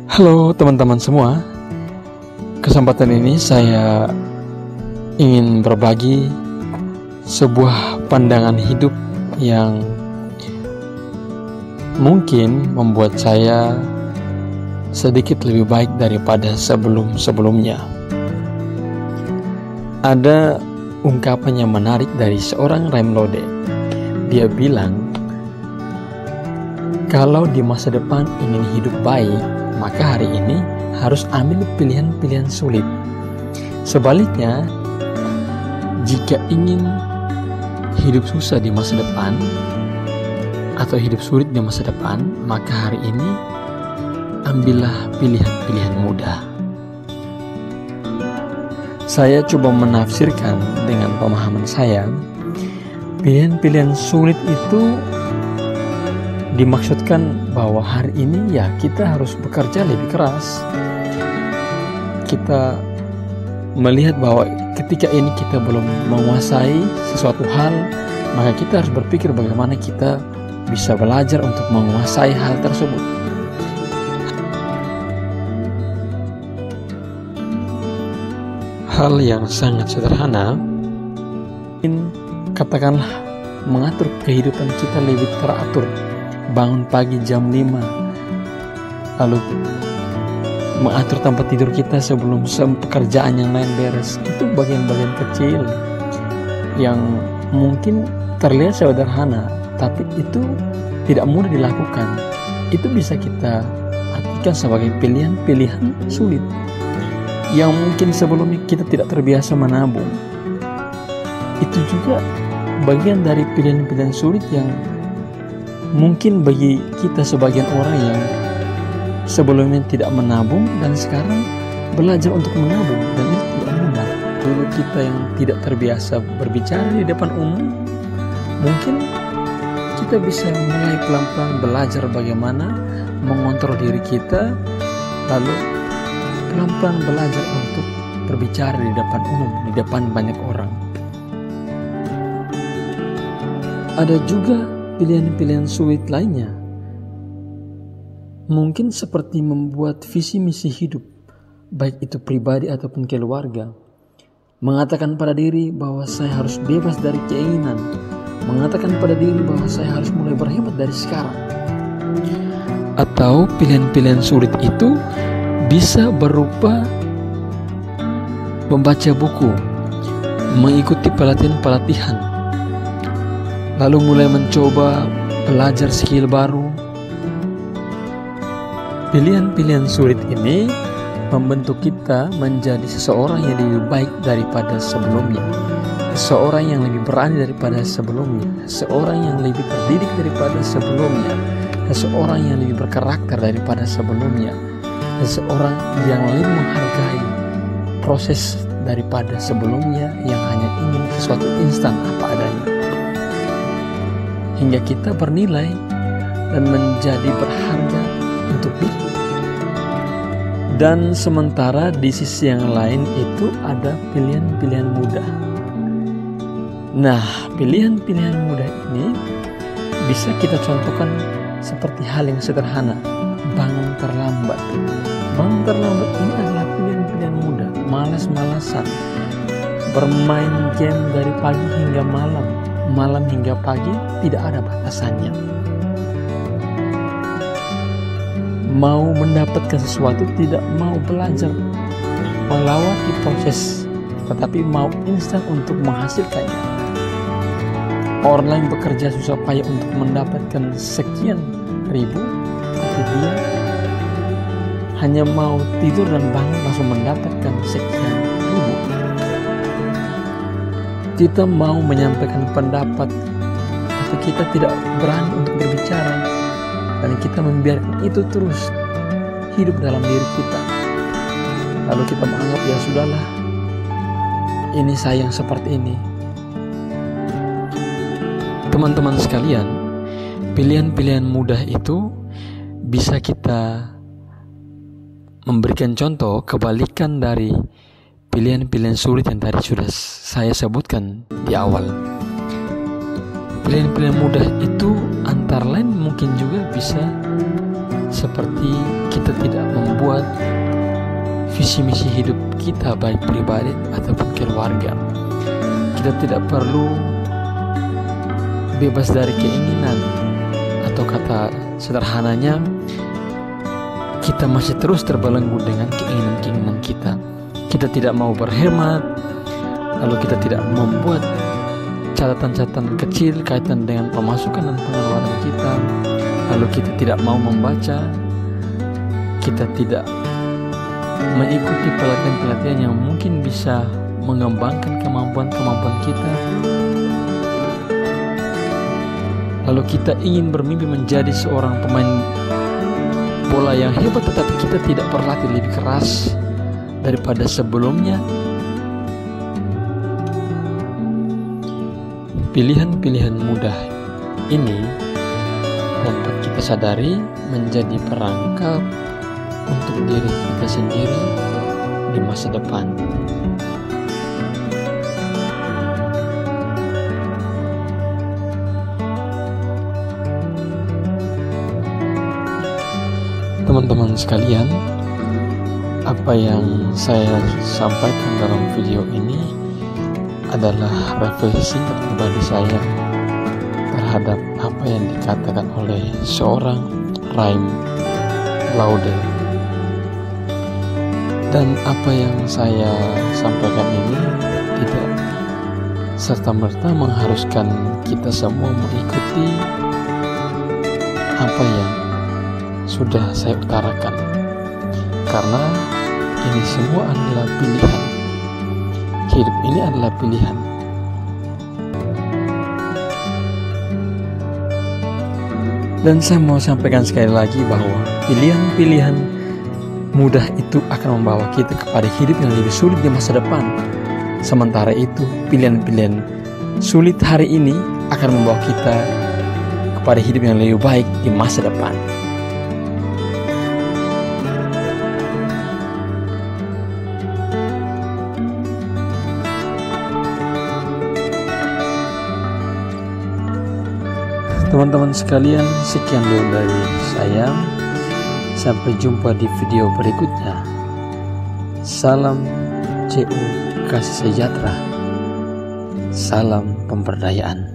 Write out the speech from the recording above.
Halo teman-teman semua, kesempatan ini saya ingin berbagi sebuah pandangan hidup yang mungkin membuat saya sedikit lebih baik daripada sebelum-sebelumnya. Ada ungkapan yang menarik dari seorang Ramlode. Dia bilang, kalau di masa depan ingin hidup baik, maka hari ini harus ambil pilihan-pilihan sulit. Sebaliknya, jika ingin hidup susah di masa depan atau hidup sulit di masa depan, maka hari ini ambillah pilihan-pilihan mudah. Saya coba menafsirkan dengan pemahaman saya, pilihan-pilihan sulit itu dimaksudkan bahwa hari ini ya kita harus bekerja lebih keras. Kita melihat bahwa ketika ini kita belum menguasai sesuatu hal, maka kita harus berpikir bagaimana kita bisa belajar untuk menguasai hal tersebut. Hal yang sangat sederhana, katakanlah mengatur kehidupan kita lebih teratur. Bangun pagi jam 5, lalu mengatur tempat tidur kita sebelum pekerjaan yang lain beres. Itu bagian-bagian kecil yang mungkin terlihat sederhana, tapi itu tidak mudah dilakukan. Itu bisa kita artikan sebagai pilihan-pilihan sulit yang mungkin sebelumnya kita tidak terbiasa menabung. Itu juga bagian dari pilihan-pilihan sulit yang mungkin bagi kita sebagian orang yang sebelumnya tidak menabung dan sekarang belajar untuk menabung, dan itu tidak mudah. Dulu kita yang tidak terbiasa berbicara di depan umum, mungkin kita bisa mulai pelan-pelan belajar bagaimana mengontrol diri kita, lalu pelan-pelan belajar untuk berbicara di depan umum, di depan banyak orang. Ada juga pilihan-pilihan sulit lainnya, mungkin seperti membuat visi misi hidup, baik itu pribadi ataupun keluarga. Mengatakan pada diri bahwa saya harus bebas dari keinginan, mengatakan pada diri bahwa saya harus mulai berhemat dari sekarang. Atau pilihan-pilihan sulit itu bisa berupa membaca buku, mengikuti pelatihan-pelatihan, lalu mulai mencoba belajar skill baru. Pilihan-pilihan sulit ini membentuk kita menjadi seseorang yang lebih baik daripada sebelumnya, seseorang yang lebih berani daripada sebelumnya, seseorang yang lebih terdidik daripada sebelumnya, seseorang yang lebih berkarakter daripada sebelumnya, seseorang yang lebih menghargai proses daripada sebelumnya yang hanya ingin sesuatu instan apa adanya. Hingga kita bernilai dan menjadi berharga untuk hidup. Dan sementara di sisi yang lain itu ada pilihan-pilihan mudah. Nah, pilihan-pilihan mudah ini bisa kita contohkan seperti hal yang sederhana, bangun terlambat. Bangun terlambat ini adalah pilihan-pilihan mudah. Malas-malasan, bermain game dari pagi hingga malam, malam hingga pagi, tidak ada batasannya. Mau mendapatkan sesuatu, tidak mau belajar melewati proses, tetapi mau instan untuk menghasilkannya. Orang lain bekerja susah payah untuk mendapatkan sekian ribu, tapi dia hanya mau tidur dan bangun langsung mendapatkan sekian ribu. Kita mau menyampaikan pendapat, tapi kita tidak berani untuk berbicara, dan kita membiarkan itu terus hidup dalam diri kita. Lalu kita menganggap ya sudahlah, ini saya yang seperti ini. Teman-teman sekalian, pilihan-pilihan mudah itu bisa kita memberikan contoh kebalikan dari pilihan-pilihan sulit yang tadi sudah saya sebutkan di awal. Pilihan-pilihan mudah itu antara lain mungkin juga bisa seperti kita tidak membuat visi misi hidup kita, baik pribadi ataupun keluarga. Kita tidak perlu bebas dari keinginan, atau kata sederhananya, kita masih terus terbelenggu dengan keinginan-keinginan kita. Kita tidak mau berhemat, lalu kita tidak membuat catatan-catatan kecil kaitan dengan pemasukan dan pengeluaran kita, lalu kita tidak mau membaca, kita tidak mengikuti pelatihan-pelatihan yang mungkin bisa mengembangkan kemampuan-kemampuan kita. Lalu kita ingin bermimpi menjadi seorang pemain bola yang hebat, tetapi kita tidak berlatih lebih keras daripada sebelumnya. Pilihan-pilihan mudah ini dapat kita sadari menjadi perangkap untuk diri kita sendiri di masa depan. Teman-teman sekalian, apa yang saya sampaikan dalam video ini adalah refleksi pribadi saya terhadap apa yang dikatakan oleh seorang Raym Lauder. Dan apa yang saya sampaikan ini tidak serta-merta mengharuskan kita semua mengikuti apa yang sudah saya utarakan, karena ini semua adalah pilihan. Hidup ini adalah pilihan. Dan saya mau sampaikan sekali lagi bahwa pilihan-pilihan mudah itu akan membawa kita kepada hidup yang lebih sulit di masa depan. Sementara itu, pilihan-pilihan sulit hari ini akan membawa kita kepada hidup yang lebih baik di masa depan. Teman-teman sekalian, sekian dulu dari saya. Sampai jumpa di video berikutnya. Salam CU, kasih sejahtera. Salam pemberdayaan.